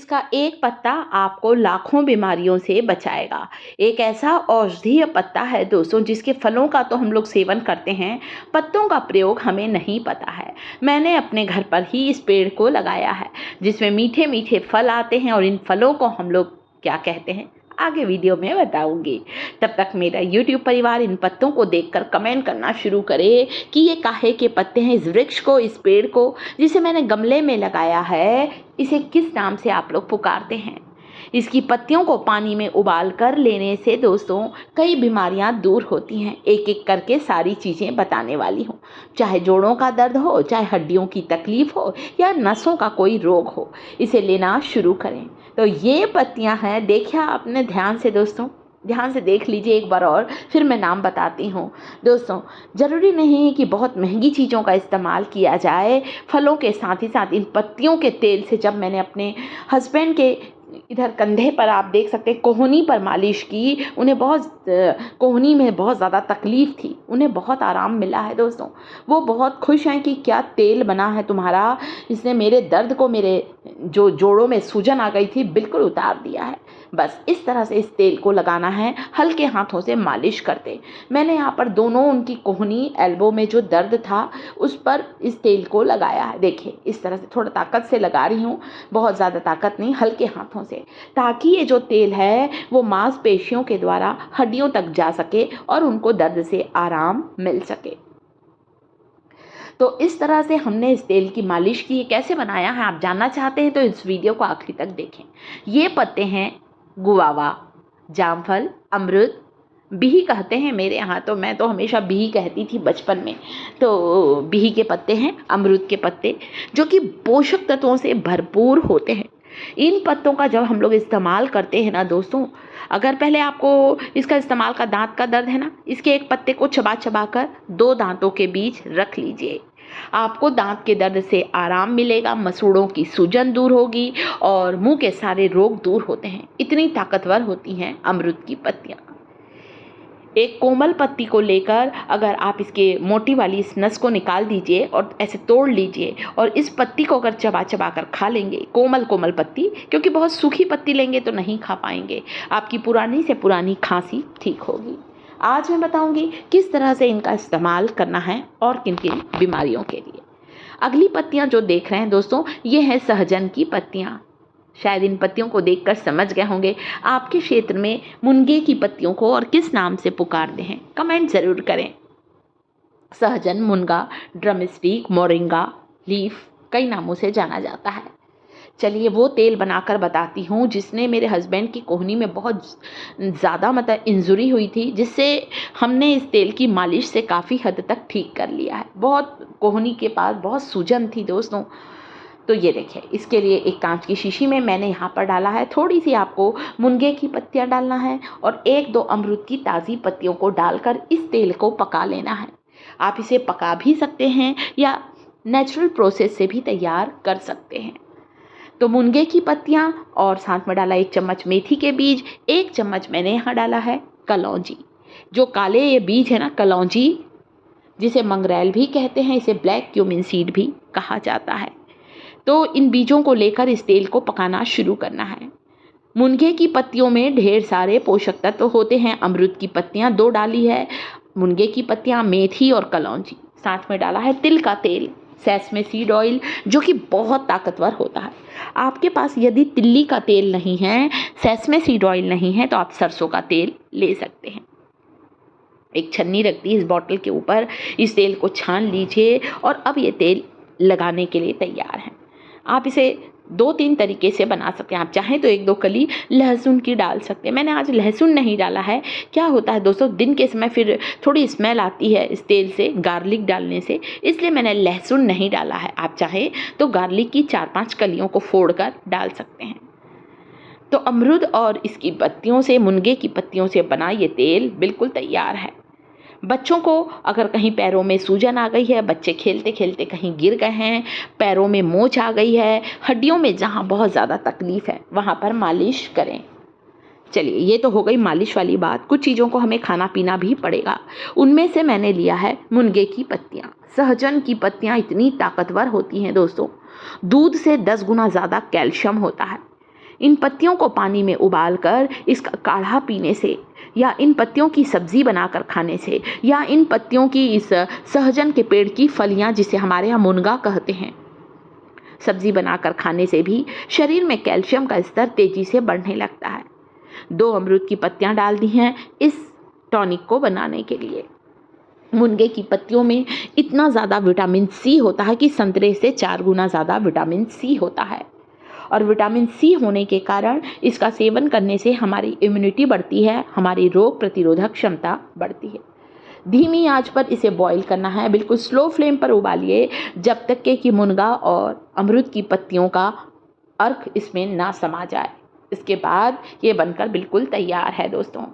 जिसका एक पत्ता आपको लाखों बीमारियों से बचाएगा। एक ऐसा औषधीय पत्ता है दोस्तों, जिसके फलों का तो हम लोग सेवन करते हैं, पत्तों का प्रयोग हमें नहीं पता है। मैंने अपने घर पर ही इस पेड़ को लगाया है, जिसमें मीठे मीठे फल आते हैं और इन फलों को हम लोग क्या कहते हैं आगे वीडियो में बताऊंगी। तब तक मेरा YouTube परिवार इन पत्तों को देखकर कमेंट करना शुरू करे कि ये काहे के पत्ते हैं। इस वृक्ष को, इस पेड़ को जिसे मैंने गमले में लगाया है, इसे किस नाम से आप लोग पुकारते हैं। इसकी पत्तियों को पानी में उबाल कर लेने से दोस्तों कई बीमारियां दूर होती हैं। एक एक करके सारी चीज़ें बताने वाली हूँ। चाहे जोड़ों का दर्द हो, चाहे हड्डियों की तकलीफ हो, या नसों का कोई रोग हो, इसे लेना शुरू करें। तो ये पत्तियां हैं, देखिए आपने ध्यान से दोस्तों, ध्यान से देख लीजिए एक बार और, फिर मैं नाम बताती हूँ। दोस्तों ज़रूरी नहीं है कि बहुत महंगी चीज़ों का इस्तेमाल किया जाए। फलों के साथ ही साथ इन पत्तियों के तेल से जब मैंने अपने हस्बैंड के इधर कंधे पर आप देख सकते हैं कोहनी पर मालिश की, उन्हें बहुत कोहनी में बहुत ज़्यादा तकलीफ़ थी, उन्हें बहुत आराम मिला है दोस्तों। वो बहुत खुश हैं कि क्या तेल बना है तुम्हारा, इसने मेरे दर्द को, मेरे जो जोड़ों में सूजन आ गई थी, बिल्कुल उतार दिया है। बस इस तरह से इस तेल को लगाना है, हल्के हाथों से मालिश करते। मैंने यहाँ पर दोनों उनकी कोहनी, एल्बो में जो दर्द था उस पर इस तेल को लगाया है। देखिए इस तरह से थोड़ा ताकत से लगा रही हूँ, बहुत ज़्यादा ताकत नहीं, हल्के हाथों से, ताकि ये जो तेल है वो मांसपेशियों के द्वारा हड्डियों तक जा सके और उनको दर्द से आराम मिल सके। तो इस तरह से हमने इस तेल की मालिश की। ये कैसे बनाया है आप जानना चाहते हैं तो इस वीडियो को आखिरी तक देखें। ये पत्ते हैं गुआवा, जामफल, अमृत, बिही कहते हैं मेरे यहाँ, तो मैं तो हमेशा बिही कहती थी बचपन में। तो बिही के पत्ते हैं, अमरूद के पत्ते, जो कि पोषक तत्वों से भरपूर होते हैं। इन पत्तों का जब हम लोग इस्तेमाल करते हैं ना दोस्तों, अगर पहले आपको इसका इस्तेमाल का दांत का दर्द है ना, इसके एक पत्ते को चबा चबा कर 2 दांतों के बीच रख लीजिए। आपको दांत के दर्द से आराम मिलेगा, मसूड़ों की सूजन दूर होगी और मुंह के सारे रोग दूर होते हैं। इतनी ताकतवर होती हैं अमरूद की पत्तियां। एक कोमल पत्ती को लेकर अगर आप इसके मोटी वाली इस नस को निकाल दीजिए और ऐसे तोड़ लीजिए, और इस पत्ती को अगर चबा चबा कर खा लेंगे, कोमल कोमल पत्ती, क्योंकि बहुत सूखी पत्ती लेंगे तो नहीं खा पाएंगे, आपकी पुरानी से पुरानी खांसी ठीक होगी। आज मैं बताऊंगी किस तरह से इनका इस्तेमाल करना है और किन किन बीमारियों के लिए। अगली पत्तियां जो देख रहे हैं दोस्तों, ये हैं सहजन की पत्तियां। शायद इन पत्तियों को देखकर समझ गए होंगे आपके क्षेत्र में मुनगे की पत्तियों को और किस नाम से पुकारते हैं, कमेंट ज़रूर करें। सहजन, मुनगा, ड्रमस्टिक, मोरिंगा लीफ, कई नामों से जाना जाता है। चलिए वो तेल बनाकर बताती हूँ जिसने मेरे हस्बैंड की कोहनी में बहुत ज़्यादा मतलब इंजुरी हुई थी, जिससे हमने इस तेल की मालिश से काफ़ी हद तक ठीक कर लिया है। बहुत कोहनी के पास बहुत सूजन थी दोस्तों। तो ये देखिए, इसके लिए एक कांच की शीशी में मैंने यहाँ पर डाला है, थोड़ी सी आपको मुनगे की पत्तियाँ डालना है और 1-2 अमरूद की ताज़ी पत्तियों को डालकर इस तेल को पका लेना है। आप इसे पका भी सकते हैं या नेचुरल प्रोसेस से भी तैयार कर सकते हैं। तो मुनगे की पत्तियाँ और साथ में डाला 1 चम्मच मेथी के बीज, 1 चम्मच मैंने यहाँ डाला है कलौंजी। जो काले ये बीज है ना कलौंजी, जिसे मंगरेल भी कहते हैं, इसे ब्लैक क्यूमिन सीड भी कहा जाता है। तो इन बीजों को लेकर इस तेल को पकाना शुरू करना है। मुनगे की पत्तियों में ढेर सारे पोषक तत्व होते हैं। अमरूद की पत्तियाँ 2 डाली है, मुनगे की पत्तियाँ, मेथी और कलौंजी, साथ में डाला है तिल का तेल, सेसमे सीड ऑयल, जो कि बहुत ताकतवर होता है। आपके पास यदि तिल्ली का तेल नहीं है, सेसमे सीड ऑयल नहीं है, तो आप सरसों का तेल ले सकते हैं। एक छन्नी रख दी इस बॉटल के ऊपर, इस तेल को छान लीजिए और अब ये तेल लगाने के लिए तैयार है। आप इसे 2-3 तरीके से बना सकते हैं। आप चाहें तो 1-2 कली लहसुन की डाल सकते हैं। मैंने आज लहसुन नहीं डाला है। क्या होता है दोस्तों, दिन के समय फिर थोड़ी स्मेल आती है इस तेल से, गार्लिक डालने से, इसलिए मैंने लहसुन नहीं डाला है। आप चाहें तो गार्लिक की 4-5 कलियों को फोड़कर डाल सकते हैं। तो अमरूद और इसकी पत्तियों से, मुनगे की पत्तियों से बना ये तेल बिल्कुल तैयार है। बच्चों को अगर कहीं पैरों में सूजन आ गई है, बच्चे खेलते खेलते कहीं गिर गए हैं, पैरों में मोच आ गई है, हड्डियों में जहाँ बहुत ज़्यादा तकलीफ़ है, वहाँ पर मालिश करें। चलिए ये तो हो गई मालिश वाली बात। कुछ चीज़ों को हमें खाना पीना भी पड़ेगा। उनमें से मैंने लिया है मुनगे की पत्तियाँ। सहजन की पत्तियाँ इतनी ताकतवर होती हैं दोस्तों, दूध से 10 गुना ज़्यादा कैल्शियम होता है। इन पत्तियों को पानी में उबालकर इसका काढ़ा पीने से, या इन पत्तियों की सब्जी बनाकर खाने से, या इन पत्तियों की इस सहजन के पेड़ की फलियां, जिसे हमारे यहाँ मुनगा कहते हैं, सब्जी बनाकर खाने से भी शरीर में कैल्शियम का स्तर तेजी से बढ़ने लगता है। 2 अमरूद की पत्तियां डाल दी हैं इस टॉनिक को बनाने के लिए। मुनगे की पत्तियों में इतना ज़्यादा विटामिन सी होता है कि संतरे से 4 गुना ज़्यादा विटामिन सी होता है, और विटामिन सी होने के कारण इसका सेवन करने से हमारी इम्यूनिटी बढ़ती है, हमारी रोग प्रतिरोधक क्षमता बढ़ती है। धीमी आंच पर इसे बॉईल करना है, बिल्कुल स्लो फ्लेम पर उबालिए जब तक कि मुनगा और अमरूद की पत्तियों का अर्क इसमें ना समा जाए। इसके बाद ये बनकर बिल्कुल तैयार है दोस्तों।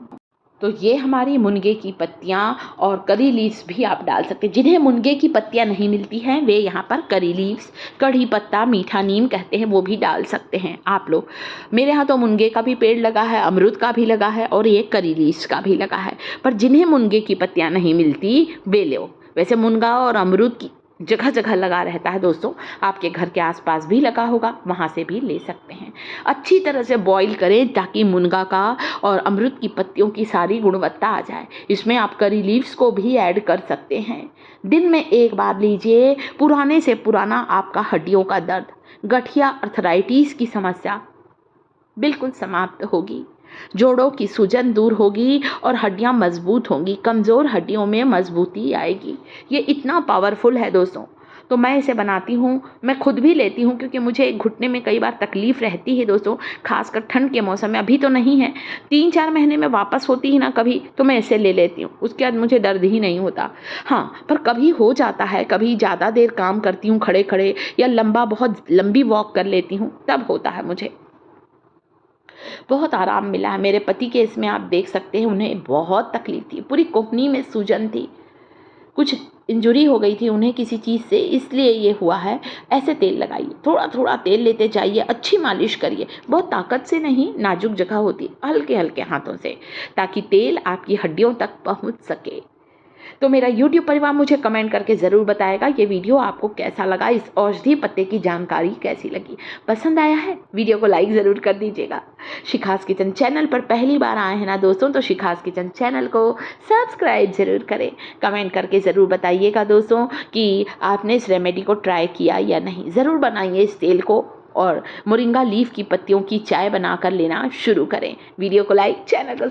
तो ये हमारी मुनगे की पत्तियाँ और करी लीव्स भी आप डाल सकते हैं। जिन्हें मुनगे की पत्तियाँ नहीं मिलती हैं वे यहाँ पर करी लीव्स, कढ़ी पत्ता, मीठा नीम कहते हैं, वो भी डाल सकते हैं आप लोग। मेरे यहाँ तो मुनगे का भी पेड़ लगा है, अमरूद का भी लगा है और ये करी लीव्स का भी लगा है। पर जिन्हें मुनगे की पत्तियाँ नहीं मिलती वे लो। वैसे मुनगा और अमरूद की जगह जगह लगा रहता है दोस्तों, आपके घर के आसपास भी लगा होगा, वहाँ से भी ले सकते हैं। अच्छी तरह से बॉईल करें ताकि मुनगा का और अमरूद की पत्तियों की सारी गुणवत्ता आ जाए। इसमें आप करी लीव्स को भी ऐड कर सकते हैं। दिन में 1 बार लीजिए। पुराने से पुराना आपका हड्डियों का दर्द, गठिया, अर्थराइटिस की समस्या बिल्कुल समाप्त होगी। जोड़ों की सूजन दूर होगी और हड्डियां मजबूत होंगी। कमज़ोर हड्डियों में मजबूती आएगी। ये इतना पावरफुल है दोस्तों। तो मैं इसे बनाती हूँ, मैं खुद भी लेती हूँ क्योंकि मुझे घुटने में कई बार तकलीफ़ रहती है दोस्तों, खासकर ठंड के मौसम में। अभी तो नहीं है, 3-4 महीने में वापस होती ही ना कभी, तो मैं इसे ले लेती हूँ। उसके बाद मुझे दर्द ही नहीं होता। हाँ, पर कभी हो जाता है, कभी ज़्यादा देर काम करती हूँ खड़े खड़े, या बहुत लंबी वॉक कर लेती हूँ, तब होता है मुझे। बहुत आराम मिला है। मेरे पति के इसमें आप देख सकते हैं, उन्हें बहुत तकलीफ थी, पूरी कोहनी में सूजन थी, कुछ इंजरी हो गई थी उन्हें किसी चीज़ से, इसलिए ये हुआ है। ऐसे तेल लगाइए, थोड़ा थोड़ा तेल लेते जाइए, अच्छी मालिश करिए, बहुत ताकत से नहीं, नाजुक जगह होती, हल्के हल्के हाथों से, ताकि तेल आपकी हड्डियों तक पहुंच सके। तो मेरा YouTube परिवार मुझे कमेंट करके ज़रूर बताएगा ये वीडियो आपको कैसा लगा, इस औषधि पत्ते की जानकारी कैसी लगी। पसंद आया है वीडियो को लाइक ज़रूर कर दीजिएगा। शिखास किचन चैनल पर पहली बार आए हैं ना दोस्तों, तो शिखास किचन चैनल को सब्सक्राइब ज़रूर करें। कमेंट करके ज़रूर बताइएगा दोस्तों कि आपने इस रेमेडी को ट्राई किया या नहीं। ज़रूर बनाइए इस तेल को और मोरिंगा लीफ की पत्तियों की चाय बनाकर लेना शुरू करें। वीडियो को लाइक, चैनल को